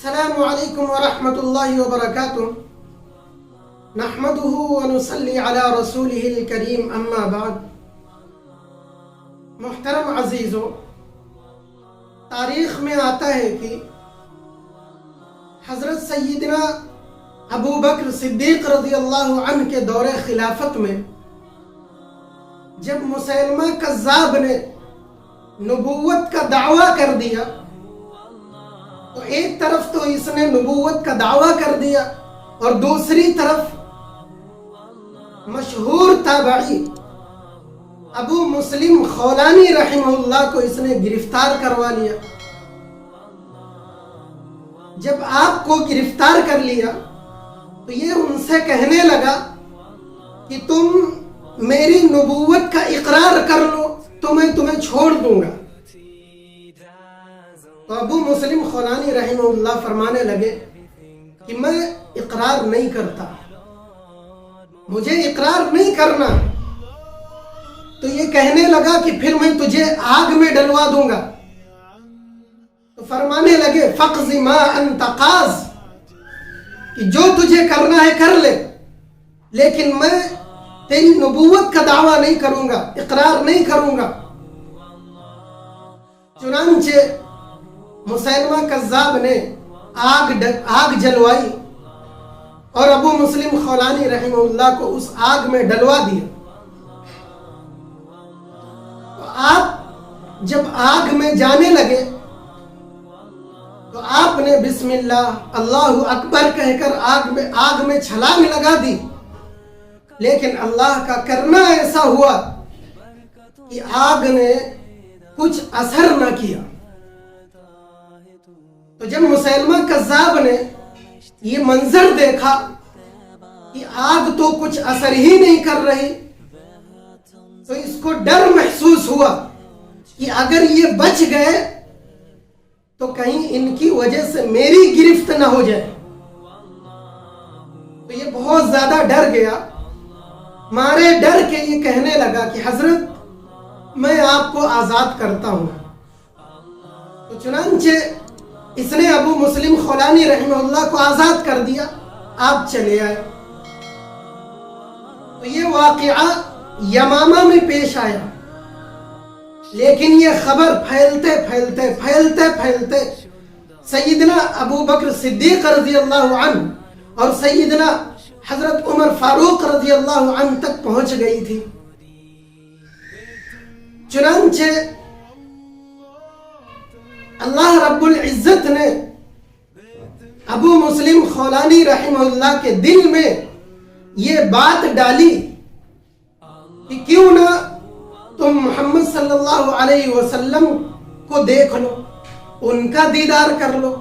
السلام علیکم ورحمۃ اللہ وبرکاتہ نحمدہ ونصلی علی رسولہ الکریم اما بعد۔ محترم عزیزو، تاریخ میں آتا ہے کہ حضرت سیدنا ابو بکر صدیق رضی اللہ عنہ کے دور خلافت میں جب مسیلمہ کذاب نے نبوت کا دعویٰ کر دیا تو ایک طرف تو اس نے نبوت کا دعویٰ کر دیا اور دوسری طرف مشہور تابعی ابو مسلم خولانی رحمہ اللہ کو اس نے گرفتار کروا لیا۔ جب آپ کو گرفتار کر لیا تو یہ ان سے کہنے لگا کہ تم میری نبوت کا اقرار کر لو تو میں تمہیں چھوڑ دوں گا۔ تو ابو مسلم خولانی رحمہ اللہ فرمانے لگے کہ میں اقرار نہیں کرتا، مجھے اقرار نہیں کرنا۔ تو یہ کہنے لگا کہ پھر میں تجھے آگ میں ڈلوا دوں گا۔ تو فرمانے لگے فقض ما انت قاض، کہ جو تجھے کرنا ہے کر لے، لیکن میں تیری نبوت کا دعویٰ نہیں کروں گا، اقرار نہیں کروں گا۔ چنانچہ مسیلمہ کذاب نے آگ جلوائی اور ابو مسلم خولانی رحمہ اللہ کو اس آگ میں ڈلوا دیا۔ تو آپ جب آگ میں جانے لگے تو آپ نے بسم اللہ اللہ اکبر کہہ کر آگ میں چھلانگ لگا دی، لیکن اللہ کا کرنا ایسا ہوا کہ آگ نے کچھ اثر نہ کیا۔ تو جب مسیلمہ کذاب نے یہ منظر دیکھا کہ آگ تو کچھ اثر ہی نہیں کر رہی، تو اس کو ڈر محسوس ہوا کہ اگر یہ بچ گئے تو کہیں ان کی وجہ سے میری گرفت نہ ہو جائے۔ تو یہ بہت زیادہ ڈر گیا، مارے ڈر کے یہ کہنے لگا کہ حضرت میں آپ کو آزاد کرتا ہوں۔ تو چنانچہ اس نے ابو مسلم خولانی رحمہ اللہ کو آزاد کر دیا، آپ چلے آئے۔ تو یہ واقعہ یمامہ میں پیش آیا، لیکن یہ خبر پھیلتے سیدنا ابو بکر صدیق رضی اللہ عنہ اور سیدنا حضرت عمر فاروق رضی اللہ عنہ تک پہنچ گئی تھی۔ چنانچہ اللہ رب العزت نے ابو مسلم خولانی رحمہ اللہ کے دل میں یہ بات ڈالی کہ کیوں نہ تم محمد صلی اللہ علیہ وسلم کو دیکھ لو، ان کا دیدار کر لو۔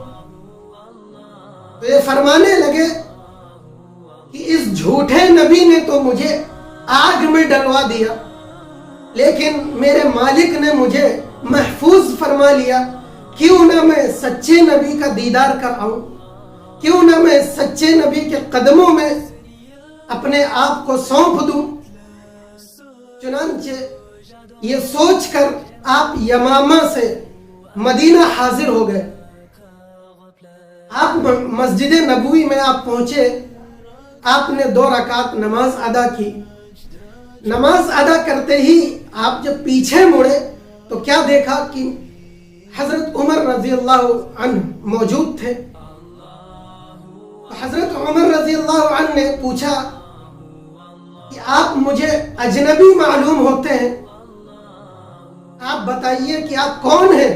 تو یہ فرمانے لگے کہ اس جھوٹے نبی نے تو مجھے آگ میں ڈلوا دیا، لیکن میرے مالک نے مجھے محفوظ فرما لیا، کیوں نہ میں سچے نبی کا دیدار کر آؤں، کیوں نہ میں سچے نبی کے قدموں میں اپنے آپ کو سونپ دوں۔ چنانچہ یہ سوچ کر آپ یمامہ سے مدینہ حاضر ہو گئے۔ آپ مسجد نبوی میں آپ پہنچے، آپ نے 2 رکعت نماز ادا کی۔ نماز ادا کرتے ہی آپ جب پیچھے مڑے تو کیا دیکھا کہ حضرت عمر رضی اللہ عنہ موجود تھے۔ حضرت عمر رضی اللہ عنہ نے پوچھا کہ آپ مجھے اجنبی معلوم ہوتے ہیں، آپ بتائیے کہ آپ کون ہیں؟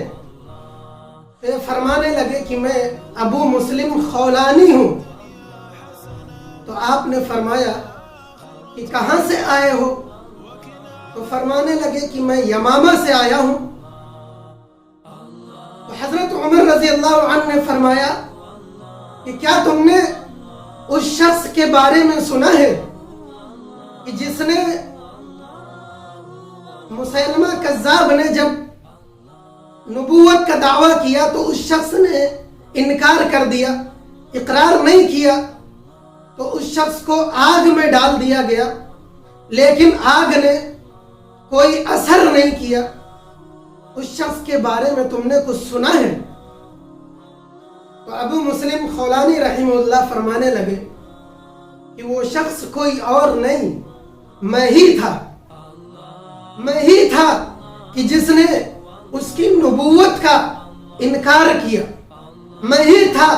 فرمانے لگے کہ میں ابو مسلم خولانی ہوں۔ تو آپ نے فرمایا کہ کہاں سے آئے ہو؟ تو فرمانے لگے کہ میں یمامہ سے آیا ہوں۔ تو حضرت عمر رضی اللہ عنہ نے فرمایا کہ کیا تم نے اس شخص کے بارے میں سنا ہے کہ جس نے مسیلمہ کذاب نے جب نبوت کا دعویٰ کیا تو اس شخص نے انکار کر دیا، اقرار نہیں کیا، تو اس شخص کو آگ میں ڈال دیا گیا، لیکن آگ نے کوئی اثر نہیں کیا۔ اس شخص کے بارے میں تم نے کچھ سنا ہے؟ تو ابو مسلم خولانی رحمہ اللہ فرمانے لگے کہ وہ شخص کوئی اور نہیں، میں ہی تھا کہ جس نے اس کی نبوت کا انکار کیا، میں ہی تھا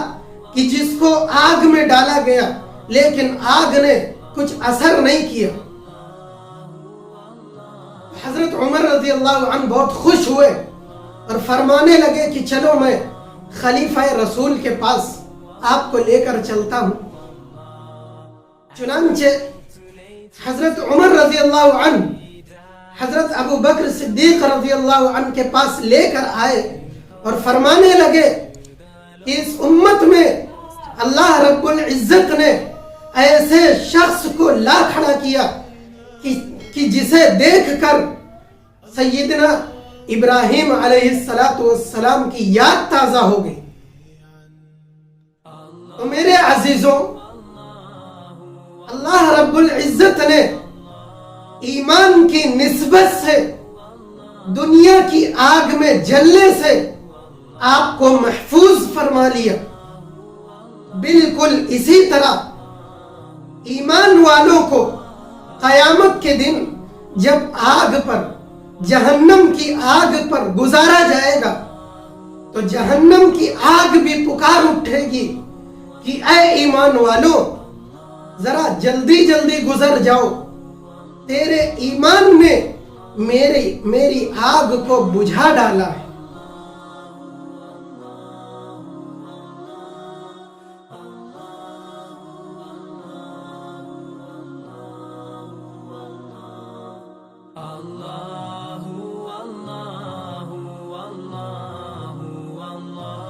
کہ جس کو آگ میں ڈالا گیا لیکن آگ نے کچھ اثر نہیں کیا۔ حضرت عمر رضی اللہ عنہ بہت خوش ہوئے اور فرمانے لگے کہ چلو میں خلیفہ رسول کے پاس آپ کو لے کر چلتا ہوں۔ چنانچہ حضرت عمر رضی اللہ عنہ حضرت ابو بکر صدیق رضی اللہ عنہ کے پاس لے کر آئے اور فرمانے لگے کہ اس امت میں اللہ رب العزت نے ایسے شخص کو لا کھڑا کیا کہ جسے دیکھ کر سیدنا ابراہیم علیہ السلام کی یاد تازہ ہو گئی۔ تو میرے عزیزوں، اللہ رب العزت نے ایمان کی نسبت سے دنیا کی آگ میں جلنے سے آپ کو محفوظ فرما لیا۔ بالکل اسی طرح ایمان والوں کو قیامت کے دن جب آگ پر، جہنم کی آگ پر گزارا جائے گا تو جہنم کی آگ بھی پکار اٹھے گی کہ اے ایمان والوں، ذرا جلدی جلدی گزر جاؤ، تیرے ایمان نے میری آگ کو بجھا ڈالا ہے۔